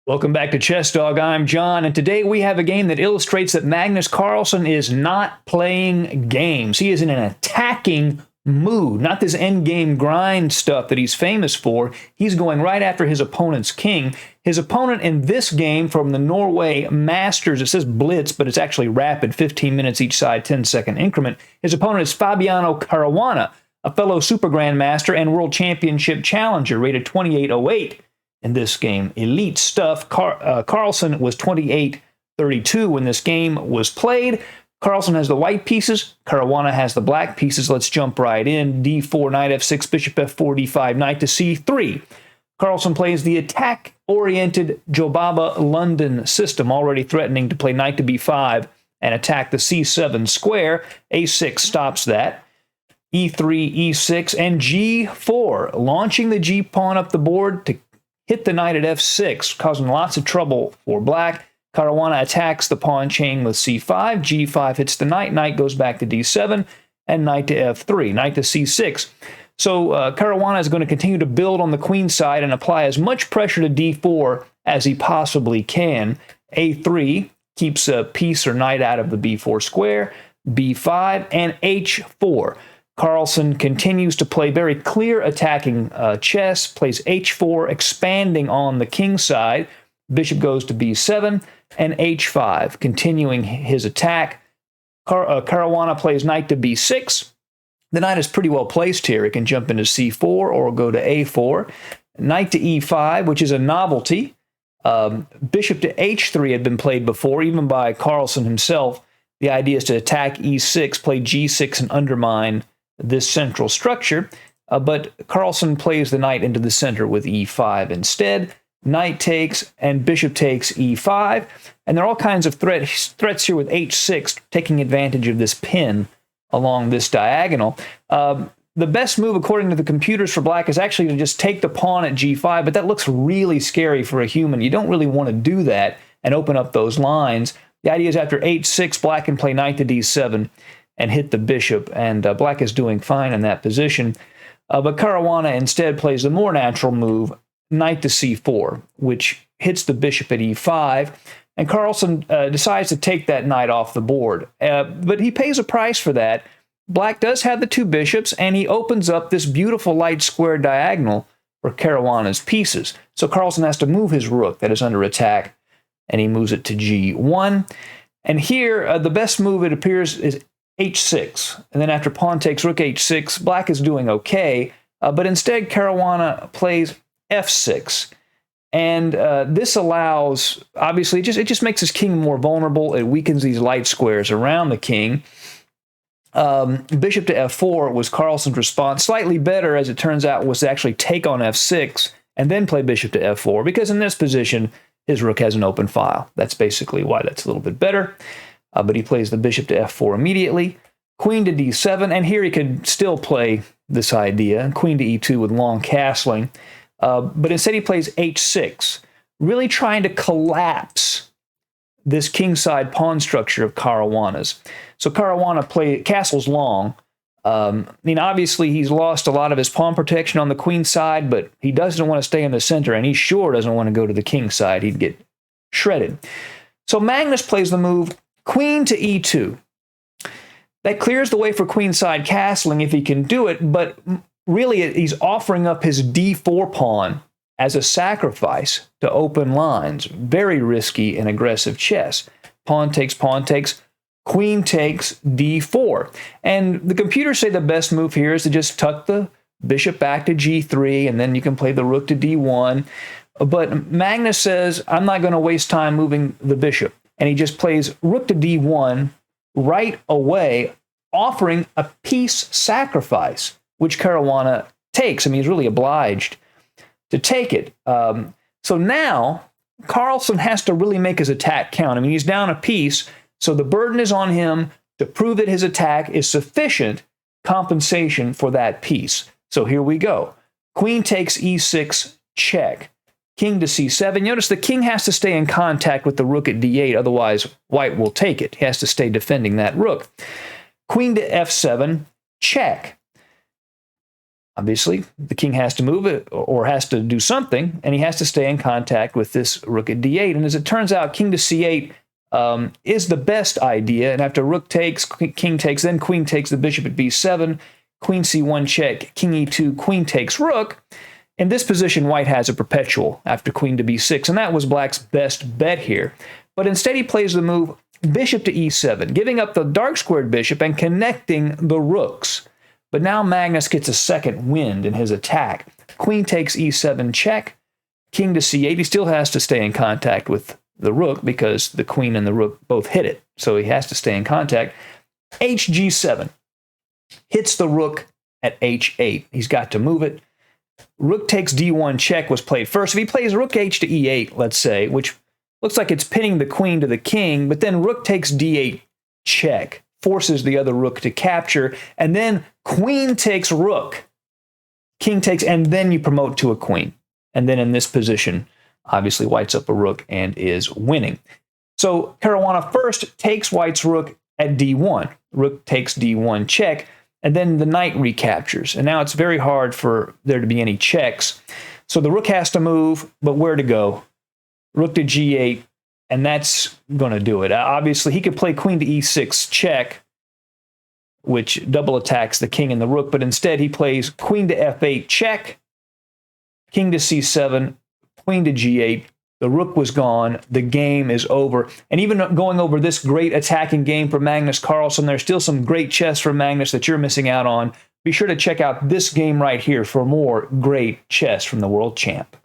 Welcome back to Chess Dog. I'm John, and today we have a game that illustrates that Magnus Carlsen is not playing games. He is in an attacking mood, not this endgame grind stuff that he's famous for. He's going right after his opponent's king. His opponent in this game from the Norway Masters, it says Blitz, but it's actually rapid, 15 minutes each side, 10-second increment. His opponent is Fabiano Caruana, a fellow Super Grandmaster and World Championship challenger, rated 2808. In this game, elite stuff. Carlsen was 28-32 when this game was played. Carlsen has the white pieces. Caruana has the black pieces. Let's jump right in. D4, knight f6, bishop f4, d5, knight to c3. Carlsen plays the attack-oriented Jobaba London system, already threatening to play knight to b5 and attack the c7 square. a6 stops that. e3, e6, and g4, launching the g-pawn up the board to hit the knight at f6, causing lots of trouble for black. Caruana attacks the pawn chain with c5. g5 hits the knight. Knight goes back to d7, and knight to f3, knight to c6. So Caruana is going to continue to build on the queen side and apply as much pressure to d4 as he possibly can. a3 keeps a piece or knight out of the b4 square. b5 and h4. Carlsen continues to play very clear attacking chess, plays h4, expanding on the king side. Bishop goes to b7, and h5, continuing his attack. Caruana plays knight to b6. The knight is pretty well placed here. It can jump into c4 or go to a4. Knight to e5, which is a novelty. Bishop to h3 had been played before, even by Carlsen himself. The idea is to attack e6, play g6, and undermine this central structure, but Carlsen plays the knight into the center with e5 instead. Knight takes and bishop takes e5, and there are all kinds of threats here with h6, taking advantage of this pin along this diagonal. The best move, according to the computers for black, is actually to just take the pawn at g5, but that looks really scary for a human. You don't really want to do that and open up those lines. The idea is after h6, black can play knight to d7 and hit the bishop, and black is doing fine in that position. But Caruana instead plays the more natural move, knight to c4, which hits the bishop at e5, and Carlsen decides to take that knight off the board. But he pays a price for that. Black does have the two bishops, and he opens up this beautiful light square diagonal for Caruana's pieces. So Carlsen has to move his rook that is under attack, and he moves it to g1. And here, the best move, it appears, is h6, and then after pawn takes rook h6, black is doing okay, but instead Caruana plays f6, and this allows, obviously, it just makes his king more vulnerable. It weakens these light squares around the king. Bishop to f4 was Carlsen's response. Slightly better, as it turns out, was to actually take on f6 and then play bishop to f4, because in this position his rook has an open file. That's basically why that's a little bit better. But he plays the bishop to f4 immediately, queen to d7, and here he could still play this idea, queen to e2 with long castling. But instead he plays h6, really trying to collapse this kingside pawn structure of Caruana's. So Caruana castles long. Obviously he's lost a lot of his pawn protection on the queen side, but he doesn't want to stay in the center, and he sure doesn't want to go to the king side. He'd get shredded. So Magnus plays the move queen to e2. That clears the way for queenside castling if he can do it, but really he's offering up his d4 pawn as a sacrifice to open lines. Very risky and aggressive chess. Pawn takes, queen takes d4. And the computers say the best move here is to just tuck the bishop back to g3, and then you can play the rook to d1. But Magnus says, I'm not going to waste time moving the bishop. And he just plays rook to d1 right away, offering a piece sacrifice, which Caruana takes. I mean, he's really obliged to take it. So now Carlsen has to really make his attack count. I mean, he's down a piece, so the burden is on him to prove that his attack is sufficient compensation for that piece. So here we go. Queen takes e6, check. King to c7. Notice the king has to stay in contact with the rook at d8, otherwise white will take it. He has to stay defending that rook. Queen to f7, check. Obviously, the king has to move it or has to do something, and he has to stay in contact with this rook at d8. And as it turns out, king to c8 is the best idea. And after rook takes, king takes, then queen takes the bishop at b7, queen c1 check, king e2, queen takes rook. In this position, white has a perpetual after queen to b6, and that was black's best bet here. But instead, he plays the move bishop to e7, giving up the dark squared bishop and connecting the rooks. But now Magnus gets a second wind in his attack. Queen takes e7 check, king to c8. He still has to stay in contact with the rook because the queen and the rook both hit it. So he has to stay in contact. hg7 hits the rook at h8. He's got to move it. Rook takes d1 check was played first. If he plays rook h to e8, let's say, which looks like it's pinning the queen to the king, but then rook takes d8 check, forces the other rook to capture, and then queen takes rook, king takes, and then you promote to a queen. And then in this position, obviously white's up a rook and is winning. So Caruana first takes white's rook at d1. Rook takes d1 check, and then the knight recaptures. And now it's very hard for there to be any checks. So the rook has to move, but where to go? Rook to g8, and that's going to do it. Obviously, he could play queen to e6 check, which double attacks the king and the rook, but instead he plays queen to f8 check, king to c7, queen to g8. The rook was gone. The game is over. And even going over this great attacking game for Magnus Carlsen, there's still some great chess for Magnus that you're missing out on. Be sure to check out this game right here for more great chess from the world champ.